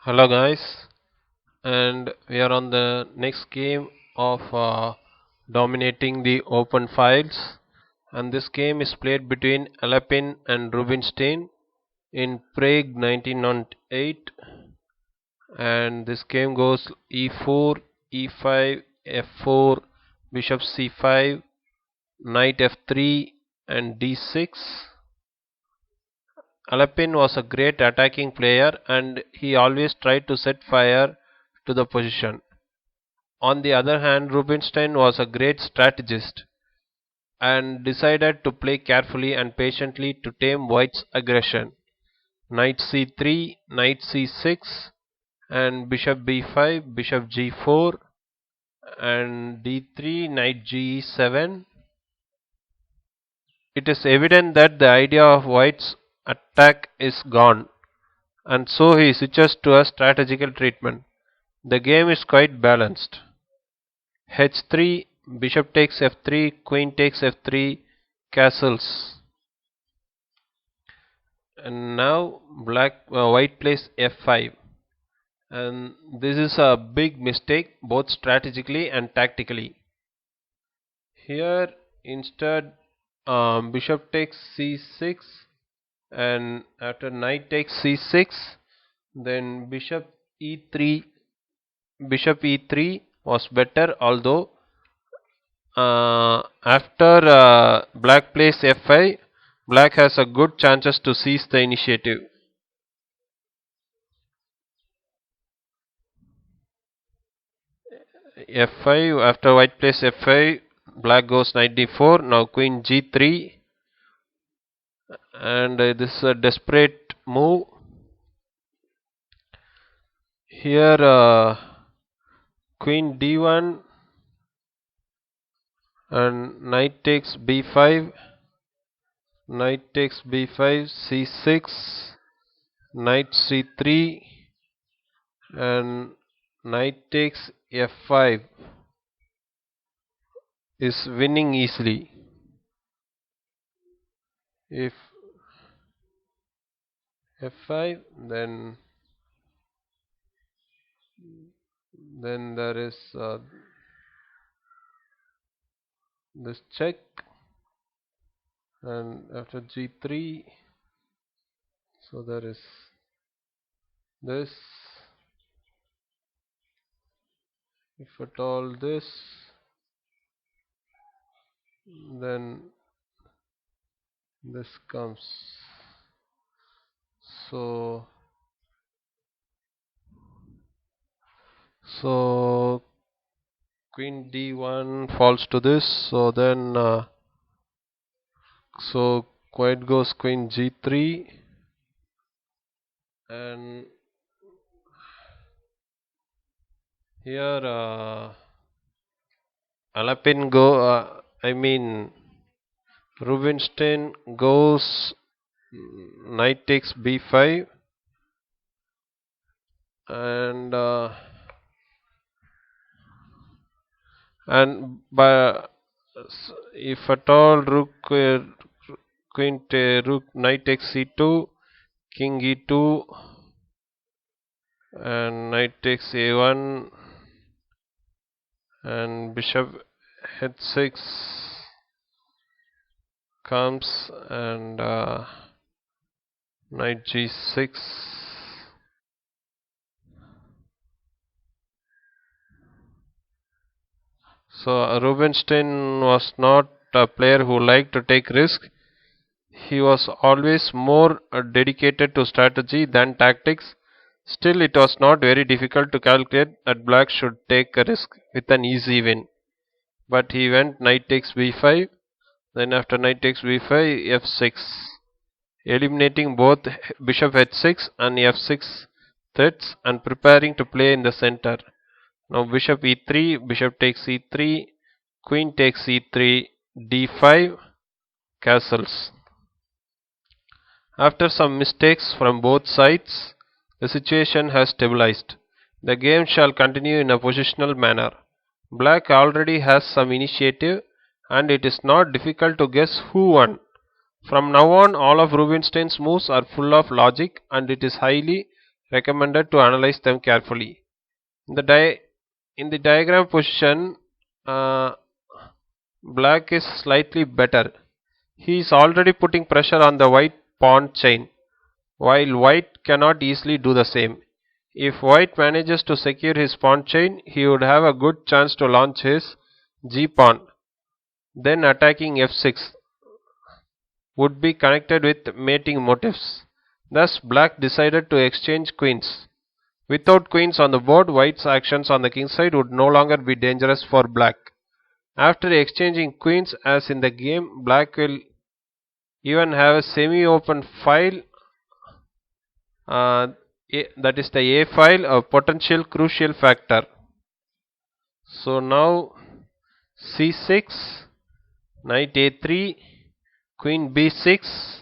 Hello guys, and we are on the next game of dominating the open files, and this game is played between Alapin and Rubinstein in Prague 1908, and this game goes e4, e5, f4, bishop c5, knight f3 and d6. Alapin was a great attacking player and he always tried to set fire to the position. On the other hand, Rubinstein was a great strategist and decided to play carefully and patiently to tame White's aggression. Knight c3, knight c6, and bishop b5, bishop g4, and d3, knight g7. It is evident that the idea of White's attack is gone, and so he switches to a strategical treatment. The game is quite balanced. h3, bishop takes f3, queen takes f3, castles. And now white plays f5. And this is a big mistake both strategically and tactically. Here instead bishop takes c6, and after knight takes c6, then bishop e3 was better, although after black plays f5, black has a good chances to seize the initiative. f5, after white plays f5, black goes knight d4, now queen g3, and this is a desperate move. Here queen d1 and knight takes b5, knight takes b5, c6, knight c3, and knight takes f5 is winning easily. If f5, then there is this check, and after g3, so there is this. If at all this, then this comes. So queen d1 falls to this. So then so white goes queen g3, and here Alapin I mean Rubinstein goes knight takes b5, and by if at all rook knight takes c2, king e2, and knight takes a1, and bishop h6 comes, and knight g6. So Rubinstein was not a player who liked to take risk. He was always more dedicated to strategy than tactics. Still, it was not very difficult to calculate that black should take a risk with an easy win. But he went knight takes b5, then after knight takes b5, f6, eliminating both bishop h6 and f6 threats and preparing to play in the center. Now bishop e3, bishop takes e3, queen takes e3, d5, castles. After some mistakes from both sides, the situation has stabilized. The game shall continue in a positional manner. Black already has some initiative, and it is not difficult to guess who won. From now on, all of Rubinstein's moves are full of logic, and it is highly recommended to analyze them carefully. In the diagram position, uh, black is slightly better. He is already putting pressure on the white pawn chain, while white cannot easily do the same. If white manages to secure his pawn chain, he would have a good chance to launch his g pawn. Then attacking f6 would be connected with mating motifs. Thus, black decided to exchange queens. Without queens on the board, white's actions on the king side would no longer be dangerous for black. After exchanging queens, as in the game, black will even have a semi-open file, that is the A file, a potential crucial factor. So now c6, knight a3, queen b6,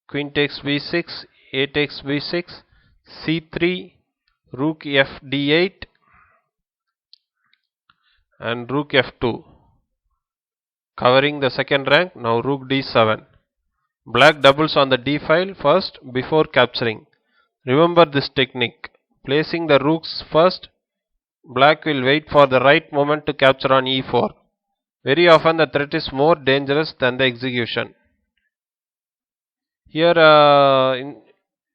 queen takes b6, a takes b6, c3, rook f d8 and rook f2, covering the second rank. Now rook d7. Black doubles on the d file first before capturing. Remember this technique. Placing the rooks first, black will wait for the right moment to capture on e4. Very often the threat is more dangerous than the execution. Here,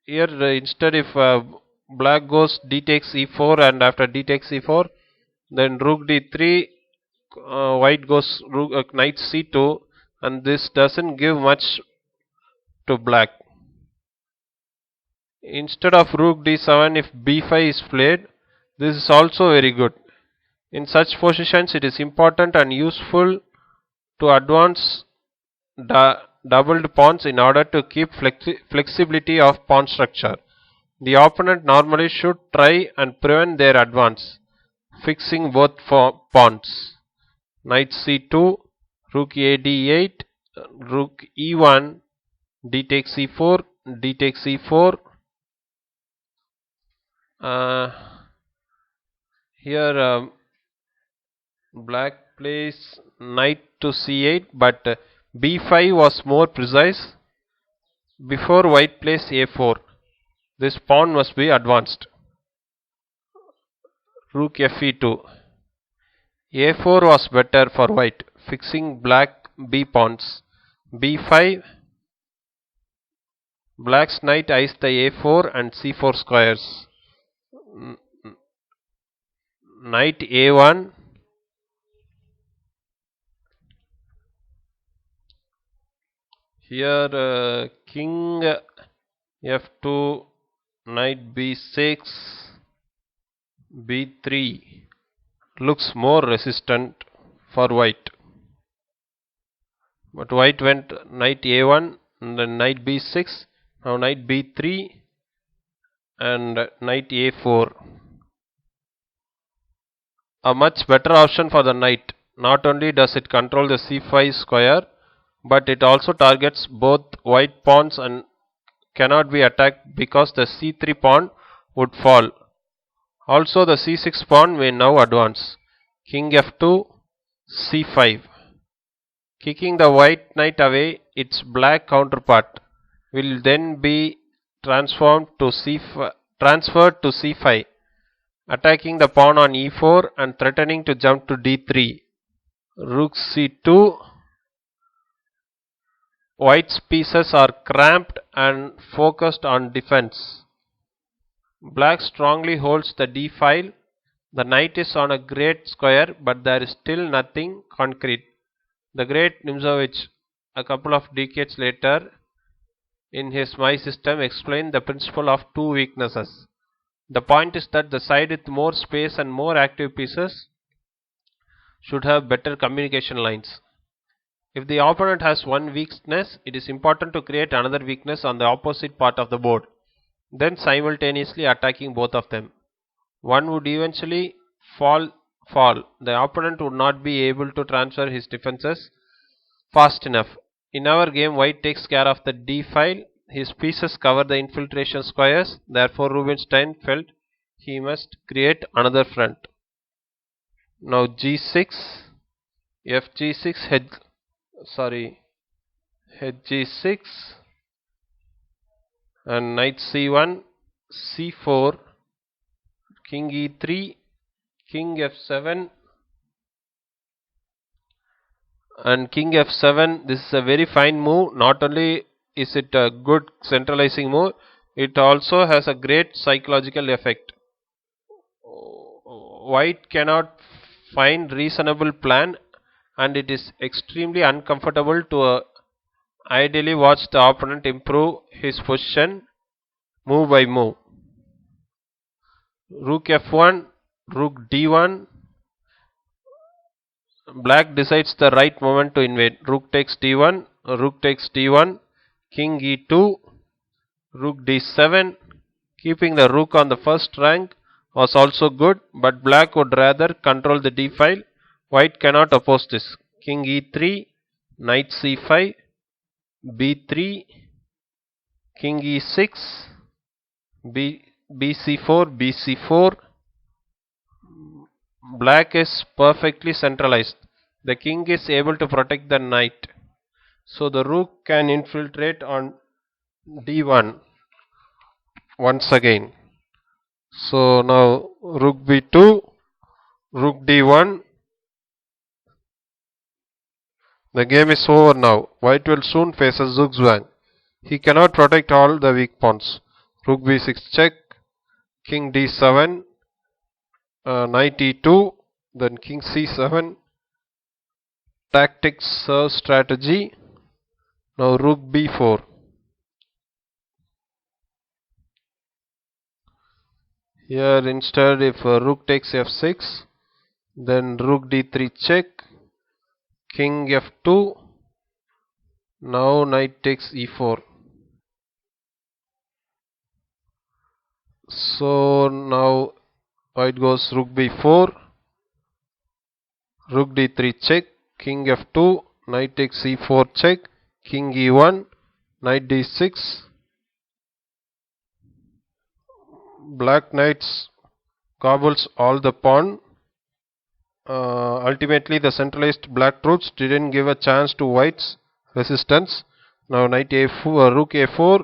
instead, if black goes d takes e4 and after d takes e4, then rook d3, white goes knight c2, and this doesn't give much to black. Instead of rook d7, if b5 is played, this is also very good. In such positions, it is important and useful to advance doubled pawns in order to keep flexibility of pawn structure. The opponent normally should try and prevent their advance, fixing both pawns. Knight c2, rook a d8, rook e1, d takes e4, d takes e4. Here black plays knight to c8, but b5 was more precise. Before white plays a4, this pawn must be advanced. Rook fe2. a4 was better for white, fixing black b pawns. b5, black's knight eyes the a4 and c4 squares. Knight a1, here king f2, knight b6, b3 looks more resistant for white, but white went knight a1 and then knight b6, now knight b3 and knight a4. A much better option for the knight. Not only does it control the c5 square, but it also targets both white pawns and cannot be attacked because the c3 pawn would fall. Also the c6 pawn may now advance. King f2, c5. Kicking the white knight away, its black counterpart will then be transferred to c5, attacking the pawn on e4 and threatening to jump to d3. Rook c2. White's pieces are cramped and focused on defense. Black strongly holds the d file. The knight is on a great square, but there is still nothing concrete. The great Nimzowitsch, a couple of decades later, in his My System, explained the principle of two weaknesses. The point is that the side with more space and more active pieces should have better communication lines. If the opponent has one weakness, it is important to create another weakness on the opposite part of the board, then simultaneously attacking both of them. One would eventually fall. The opponent would not be able to transfer his defenses fast enough. In our game, white takes care of the d file. His pieces cover the infiltration squares. Therefore, Rubinstein felt he must create another front. Now g6, fg6, hg6 and knight c1, c4, king e3, king f7, and king f7. This is a very fine move. Not only is it a good centralizing move, it also has a great psychological effect. White cannot find reasonable plan, and it is extremely uncomfortable to ideally watch the opponent improve his position move by move. Rook f1, rook d1. Black decides the right moment to invade. Rook takes d1, rook takes d1, king e2, rook d7. Keeping the rook on the first rank was also good, but black would rather control the d file. White cannot oppose this. King e3, knight c5, b3, king e6, bc4, bc4. Black is perfectly centralized. The king is able to protect the knight. So the rook can infiltrate on d1 once again. So now rook b2, rook d1. The game is over now. White will soon face a zugzwang. He cannot protect all the weak pawns. Rook b6 check, king d7, knight e2, then king c7. Tactics serve strategy. Now rook b4. Here instead, if rook takes f6, then rook d3 check, king f2. Now knight takes e4. So now white goes rook b4, rook d3 check, king f2, knight takes e4 check, king e1, knight d6. Black knights gobbles all the pawn. Ultimately, the centralized black troops didn't give a chance to white's resistance. Now knight a4, rook a4,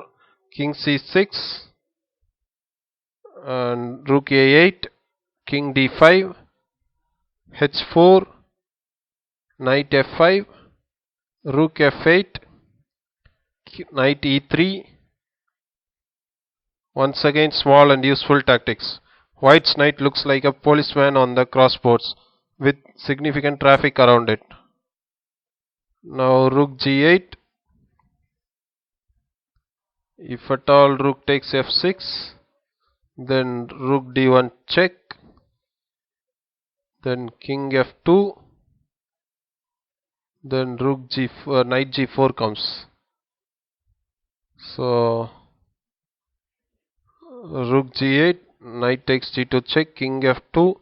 king c6, and rook a8, king d5, h4, knight f5, rook f8, knight e3. Once again, small and useful tactics. White's knight looks like a policeman on the crossboards with significant traffic around it. Now rook g8. If at all rook takes f6, then rook d1 check, then king f2, then rook g4, knight g4 comes. So rook g8, knight takes g2 check, king f2,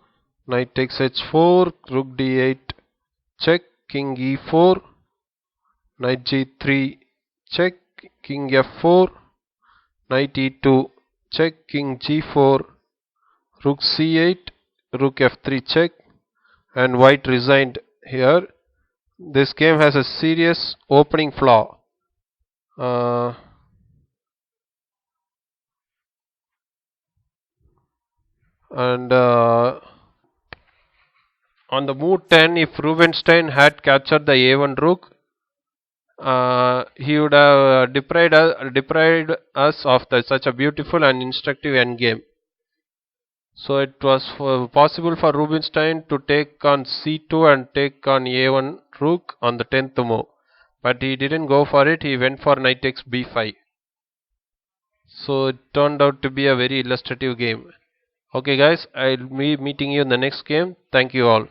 knight takes h4, rook d8 check, king e4, knight g3 check, king f4, knight e2 check, king g4, rook c8, rook f3 check, and white resigned here. This game has a serious opening flaw. And on the move 10, if Rubinstein had captured the a1 rook, he would have deprived us of such a beautiful and instructive endgame. So it was possible for Rubinstein to take on c2 and take on a1 rook on the 10th move. But he didn't go for it, he went for knight takes b5. So it turned out to be a very illustrative game. Okay guys, I'll be meeting you in the next game. Thank you all.